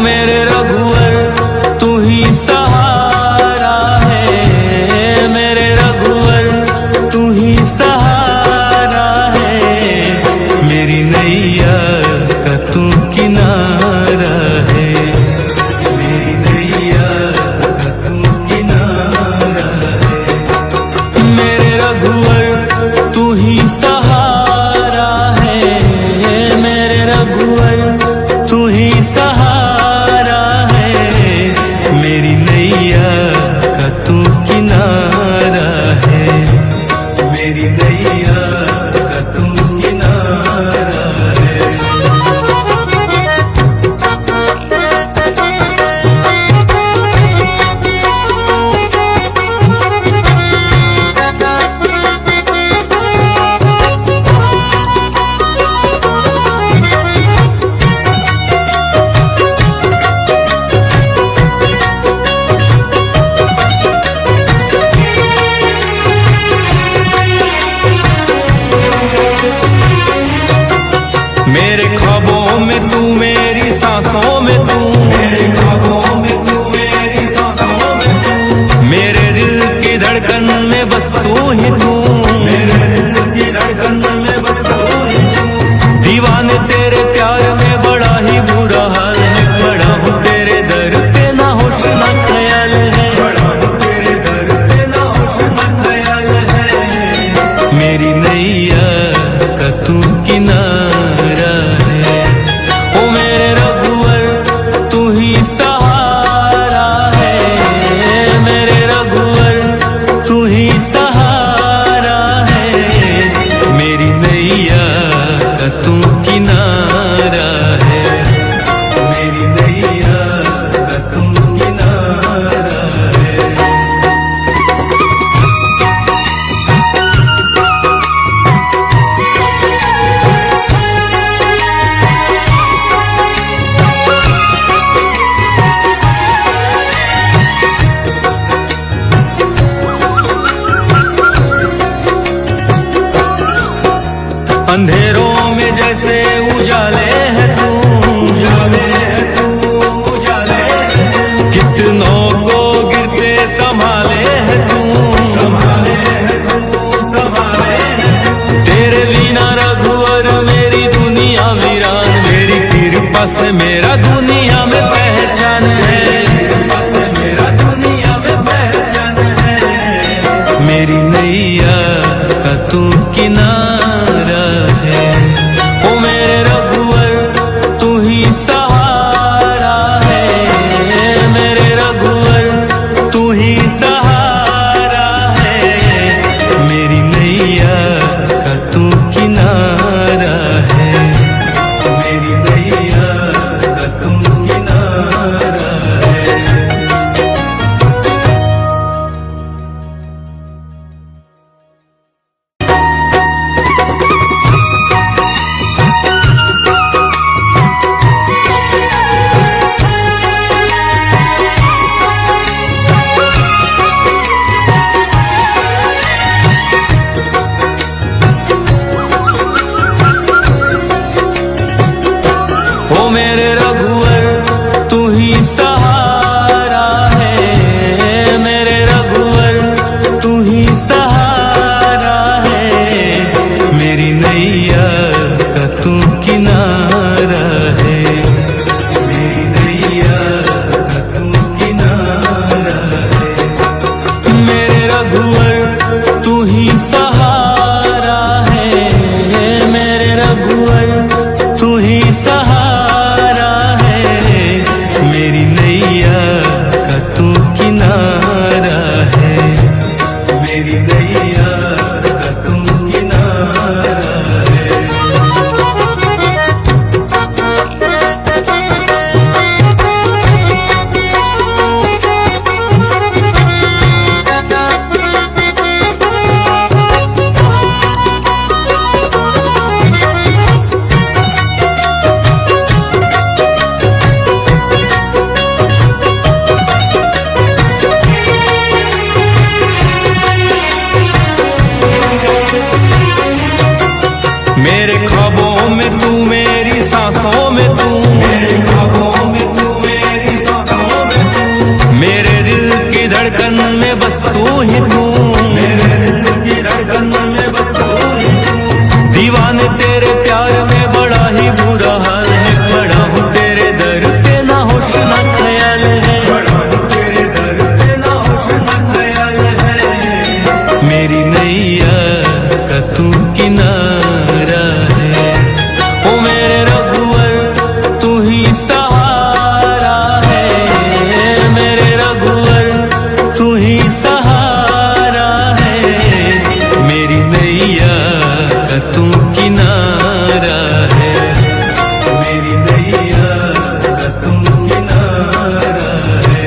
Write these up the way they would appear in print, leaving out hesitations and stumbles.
मेरे रघुवर तू ही सहारा है, मेरे रघुवर तू ही सहारा है, मेरी नैया का तू किनारा है, मेरी नैया का तू किनारा है। मेरे रघुवर तू ही सहारा है, मेरे रघुवर तू ही सहारा है, मेरी नैया का तू किनारा है, मेरी नैया का तू किनारा है। मेरे ख्वाबों में तू, मेरी सांसों में तू, मेरे ख्वाबों में तू, मेरी सांसों में तू, मेरे दिल की धड़कन में बस तू ही तू, मेरे दिल की धड़कन में बस तू ही तू। दीवाने तेरे प्यार में बड़ा ही बुरा हाल है, बड़ा हूँ तेरे दर पे ना होश ना ख्याल है, बड़ा हूँ तेरे दर पे ना होश ना ख्याल है, मेरी नैया का तू किनारा है। ओ मेरे रघुवर तू ही सहारा है, मेरे रघुवर तू ही सहारा है, मेरी नैया का तू किनारा है, मेरी नैया का तू किनारा है। अंधेरों में जैसे उजाले है तू, उजाले है तू, उजाले है तू, कितनों को गिरते संभाले है तू, संभाले है तू, संभाले है तू। तेरे बिना रघुवर मेरी दुनिया वीरान, मेरी कृपा से मेरा दुनिया में पहचान है, कृपा से मेरा दुनिया में पहचान है, मेरी नैया का तू किनारा है। ओ मेरे रघुवर तू ही सहारा है, मेरे रघुवर तू ही सहारा है, मेरी नैया का तू किनारा है, मेरी नैया का तू किनारा है। ओ मेरे रघुवर तू ही सहारा है, मेरे रघुवर तू ही सहारा है, मेरी नैया का तू किनारा है, मेरी नैया का तू किनारा है। मेरे रघुवर तू ही सहारा है, मेरे रघुवर तू ही सहारा है, मेरी नैया का तू किनारा है, मेरी नैया का तू किनारा है। मेरे ख्वाबों में तू, मेरी सांसों में तू, मेरे ख्वाबों में तू, तेरे प्यार में बड़ा ही बुरा हाल है, खड़ा हूँ तेरे दर पे ना होश ना ख्याल है, खड़ा हूँ तेरे दर पे ना होश ना ख्याल है। मेरी नैया का तू किनारा है, ओ मेरे रघुवर तू ही सहारा है, मेरे रघुवर तू ही सहारा है। मेरी नैया का तू किनारा है, मेरी नैया का तू किनारा है।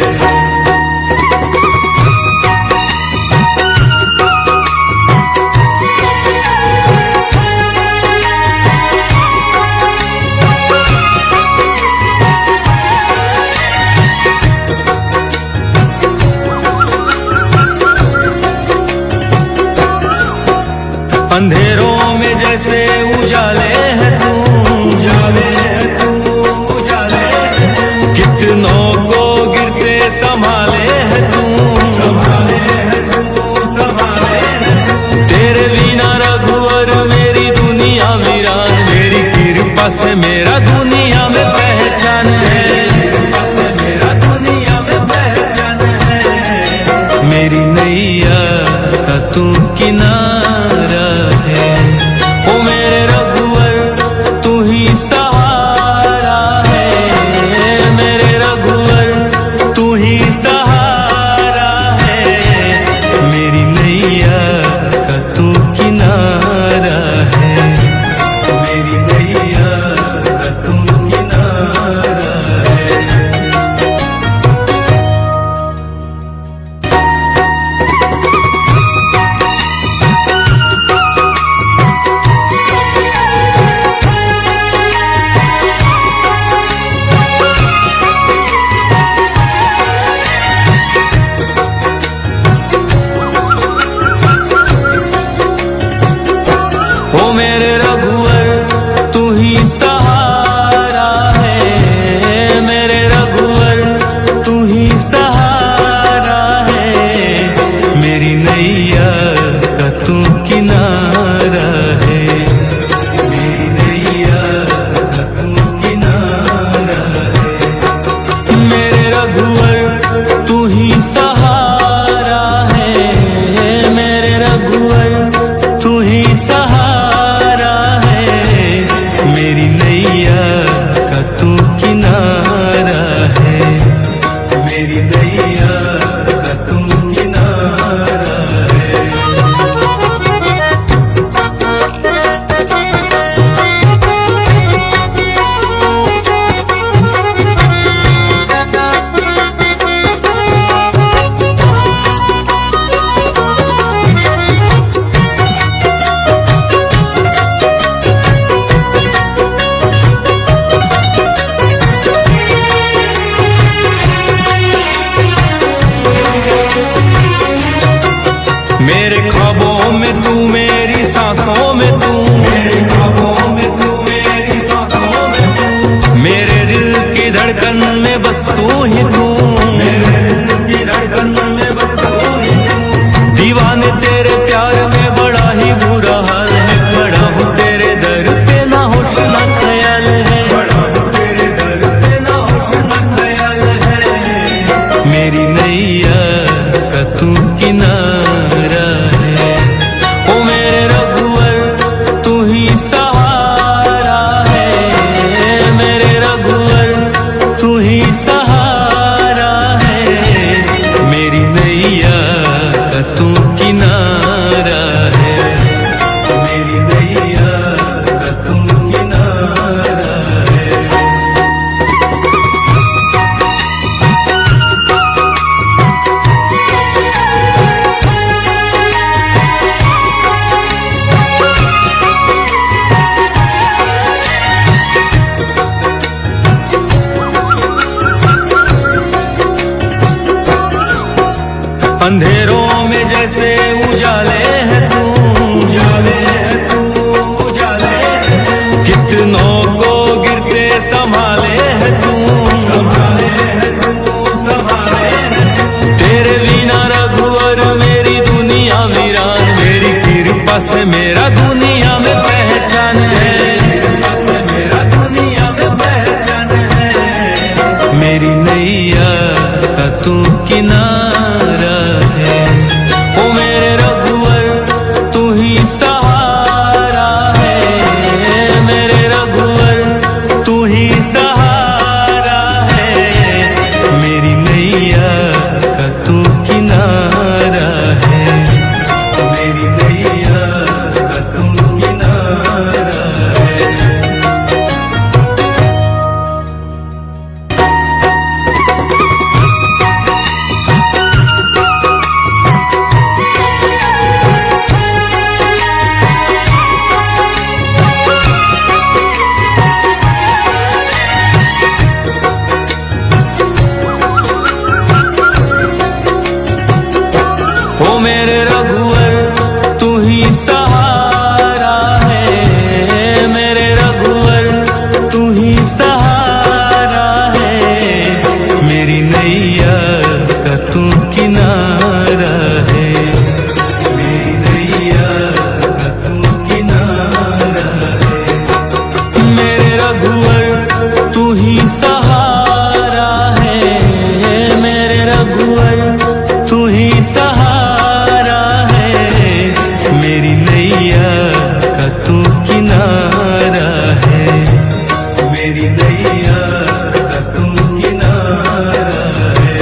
अंधेरों में जैसे उजाले है तू, उजाले है तू, उजाले है तू। कितनों को गिरते संभाले है तू, संभाले है तू, संभाले है तू। तेरे बिना रघुवर मेरी दुनिया वीरान, मेरी कृपा से मेरा दुनिया में पहचान है, कृपा से मेरा दुनिया में पहचान है। मेरी नैया का तू किनारा है, ओ मेरे रघुवर तू ही सहारा है, मेरे रघुवर तू ही सहारा है। मेरी नैया का तू किनारा है, मेरी नैया का तू किनारा है। ओ मेरे रघुवर तू ही सहारा है, मेरे रघुवर तू ही सहारा है। मेरी नैया का तू किनारा है, मेरी नैया का तू किनारा है। मेरे रघुवर तू ही सहारा है, मेरे रघुवर तू ही सहारा है। मेरी नैया का तू किनारा है, मेरी नैया का तू किनारा है। मेरे ख्वाबों में तू, मेरी सांसों में तू, मेरे ख्वाबों में तू, मेरी सांसों में तू। मेरे दिल की धड़कन में बस तू ही तू, मेरे दिल की धड़कन में बस तू ही तू। दीवाने तेरे प्यार में बड़ा ही बुरा हाल है, खड़ा हूँ तेरे दर पे ना होश ना ख्याल है, खड़ा हूँ तेरे दर पे ना होश ना ख्याल है। मेरी नैया का तू किनारा है, ओ मेरे रघुवर तू ही सहारा है, मेरे रघुवर तू ही सहारा है। मेरी नैया का तू किनारा है, मेरी नैया का तू किनारा है। अंधेरों में जैसे उजाले है तू, उजाले है तू, उजाले है तू। कितनों को गिरते संभाले है तू, संभाले है तू, संभाले है तू। तेरे बिना रघुवर मेरी दुनिया वीरान, मेरी कृपा से मेरा दुनिया में पहचान है। ओ मेरे रघुवर तू ही सहारा है, मेरे रघुवर तू ही सहारा है, मेरी नैया का तू किनारा है, मेरी नैया का तू किनारा है, मेरे रघुवर तू ही सहारा है, मेरे रघुवर तू ही सहारा, मेरी नैया का तू किनारा है, मेरी नैया का तू किनारा है।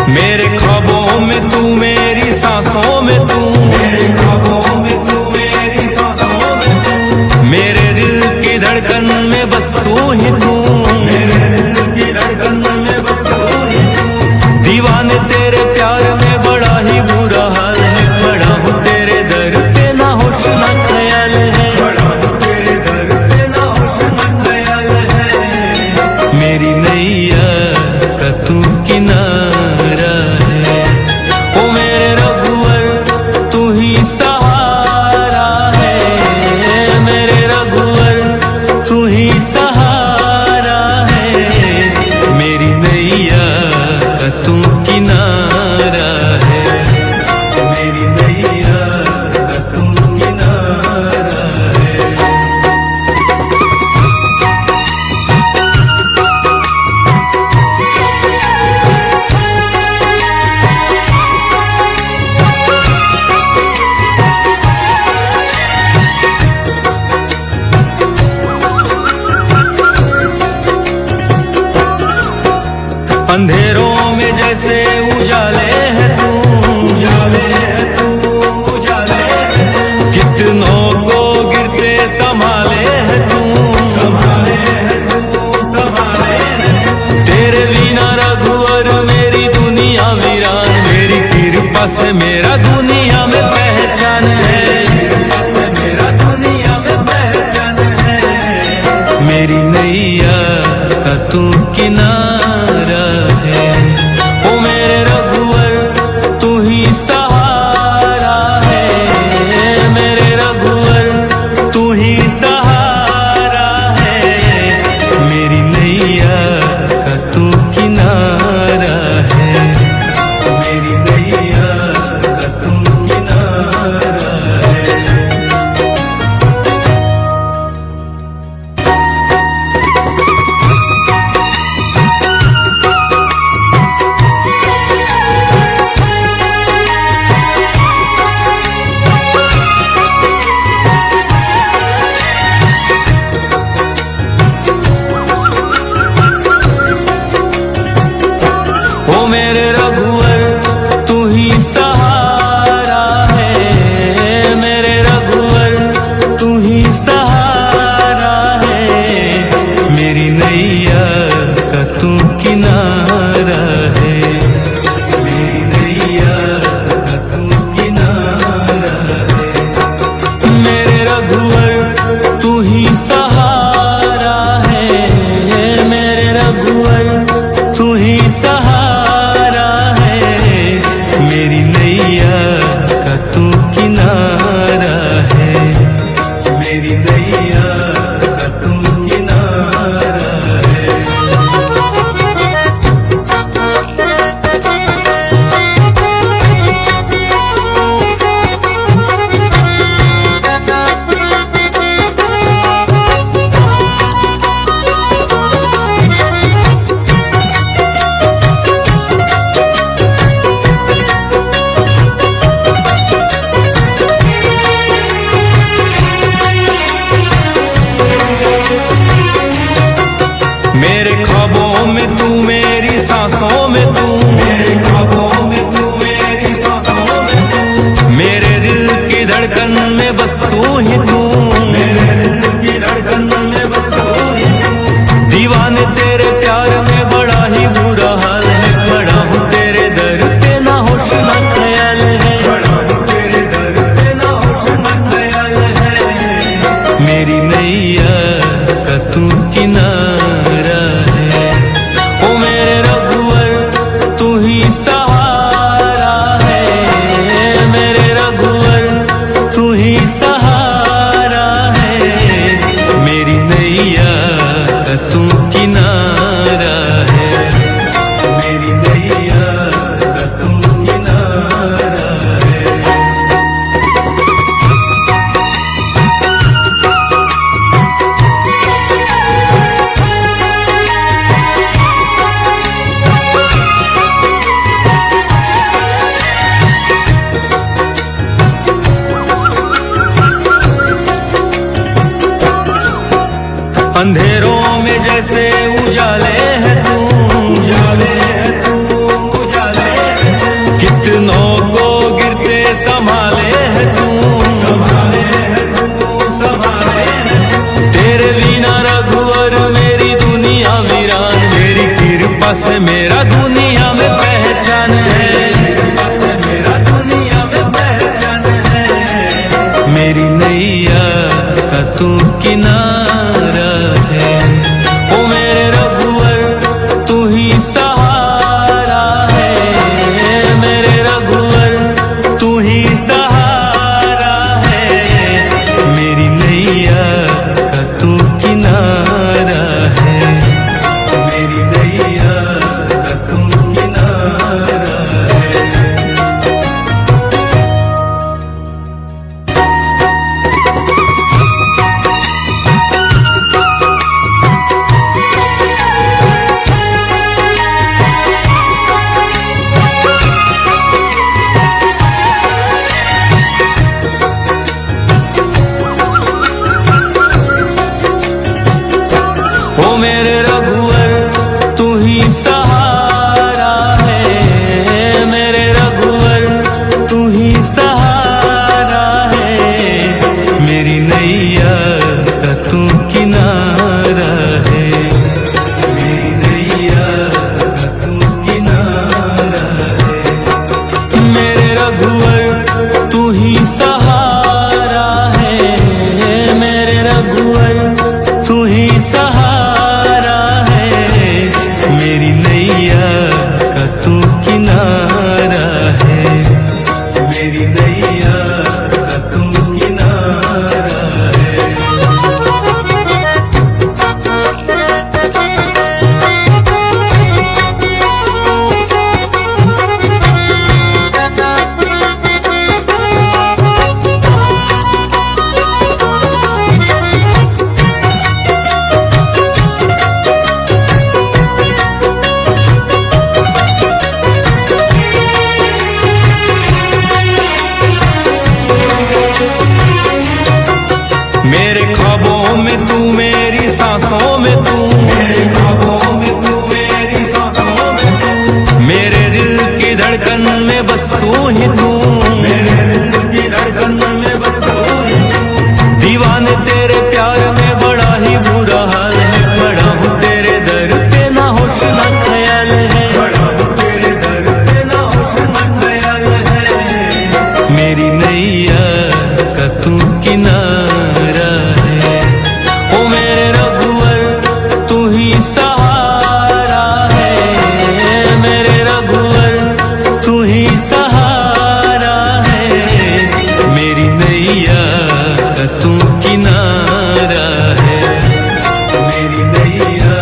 मेरे ख्वाबों में तू, मेरी सांसों में तू, मेरे ख्वाबों में तू, मेरी सांसों में तू, मेरे दिल की धड़कन में बस तू ही तू, मेरे दिल की धड़कन में बस तू ही तू, दीवाने तेरे प्यार में बड़ा ही बुरा हाल है, खड़ा हूँ तेरे दर पे ना होश ना ख्याल है, खड़ा हूँ तेरे दर पे ना होश ना ख्याल है, मेरी नैया का तू किनारा है, ओ मेरे रघुवर तू ही सहारा है, मेरे रघुवर तू ही सहारा है, मेरी नैया का तू किनारा है, मेरी नैया का तू किनारा है। अंधेरों में जैसे उजाले है तू, उजाले है तू, उजाले है तू, कितनों को गिरते संभाले है तू, संभाले है तू, संभाले है तू, तेरे बिना रघुवर मेरी दुनिया वीरान, मेरी कृपा से मेरा दुनिया में पहचान है, कृपा से मेरा दुनिया में पहचान है, मेरी नैया का तू किनारा है, ओ मेरे रघुवर तू ही सहारा है, मेरे रघुवर तू ही सहारा है, मेरी नैया का तू किनारा है, मेरी नैया का तू किनारा है। नैया का तू किनारा है, मेरी नैया का तू किनारा है। अंधेरों में जैसे उजाले है तू, उजाले है तू, उजाले है तू। कितनों को गिरते संभाले है तू, संभाले है तू, संभाले है तू। तेरे बिना रघुवर मेरी दुनिया वीरान, तेरी कृपा से मेरा दुनिया में पहचान है, कृपा से मेरा दुनिया में पहचान है। मेरी नैया का तू किनारा है, ओ मेरे रघुवर तू ही सहारा है, मेरे रघुवर तू ही सहारा है। मेरी नैया का तू किनारा है, मेरी नैया का तू किनारा है। ओ मेरे रघुवर तू ही सहारा है, मेरे रघुवर तू ही सहारा है। मेरी नैया का तू किनारा है, मेरी नैया का तू किनारा है। मेरे रघुवर तू ही सहारा है, मेरे रघुवर तू ही सहारा है। मेरी नैया का तू किनारा है, मेरी नैया का तू किनारा है। मेरे ख्वाबों में तू, मेरी सांसों में तू, मेरे ख्वाबों में तू, मेरी सांसों में तू। मेरे दिल की धड़कन में बस तू ही तू, मेरे दिल की धड़कन में बस तू ही तू। दीवाने तेरे प्यार में बड़ा ही बुरा हाल है, खड़ा हूँ तेरे दर पे ना होश ना ख्याल है, खड़ा हूँ तेरे दर पे ना होश ना ख्याल है। मेरी नैया का तू किनारा है, ओ मेरे रघुवर तू ही सहारा है, मेरे रघुवर तू ही सहारा है। मेरी नैया का तू किनारा है, मेरी नैया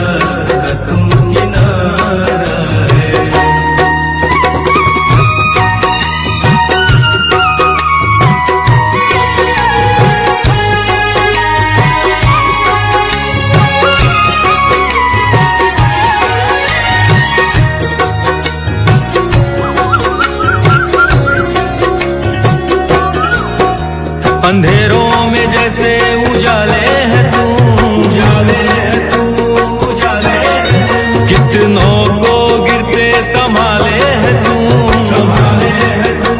का तू किनारा है। अंधेरों में जैसे उजाले है तू, उजाले है तू, उजाले है तू। कितनों को गिरते संभाले है तू, संभाले है तू,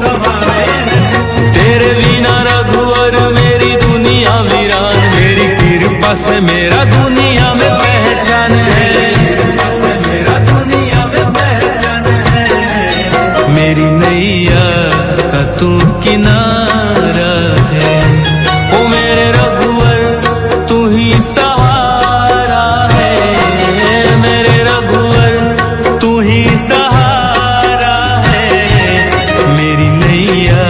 संभाले है तू। तेरे बिना रघुवर मेरी दुनिया वीरान, तेरी कृपा से मेरा दुनिया में पहचान है, कृपा से मेरा दुनिया में पहचान है। मेरी नैया का तू किनारा है, ओ मेरे रघुवर तू ही सहारा है, मेरे रघुवर तू ही सहारा है। मेरी नैया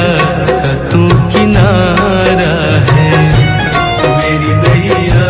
का तू किनारा है, मेरी नैया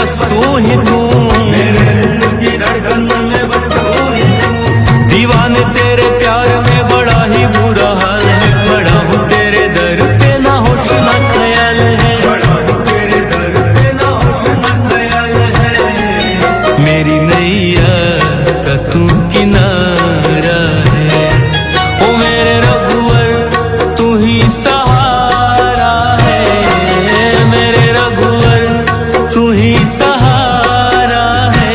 बस तू ही तू, मेरे दिल की धड़कन में बस तू ही तू। दीवाने तेरे प्यार में बड़ा ही बुरा हाल है, खड़ा हूँ तेरे दर पे ना होश ना ख्याल है, खड़ा हूँ तेरे दर पे ना होश ना ख्याल है। मेरी नैया का तू किनारा है, ओ मेरे रघुवर तू ही सहारा है, मेरे रघुवर तू ही सहारा है।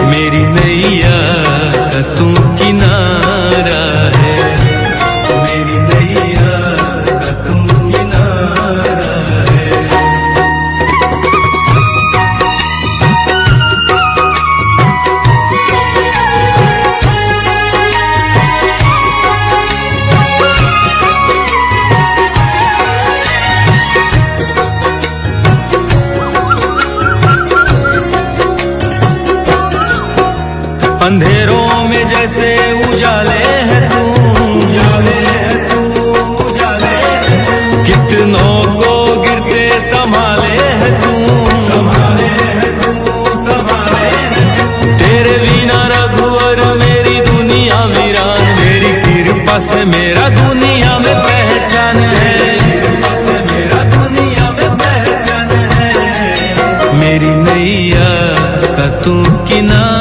मेरी नैया का तू किनारा है, मेरी नैया का तू किनारा है। अंधेरों में जैसे उजाले है तू, उजाले है तू, उजाले है तू। कितनों को गिरते संभाले है तू, संभाले है तू, संभाले है तू। तेरे बिना रघुवर मेरी दुनिया वीरान, मेरी कृपा से मेरा दुनिया में पहचान है, कृपा से मेरा दुनिया में पहचान है। मेरी नैया का तू किनारा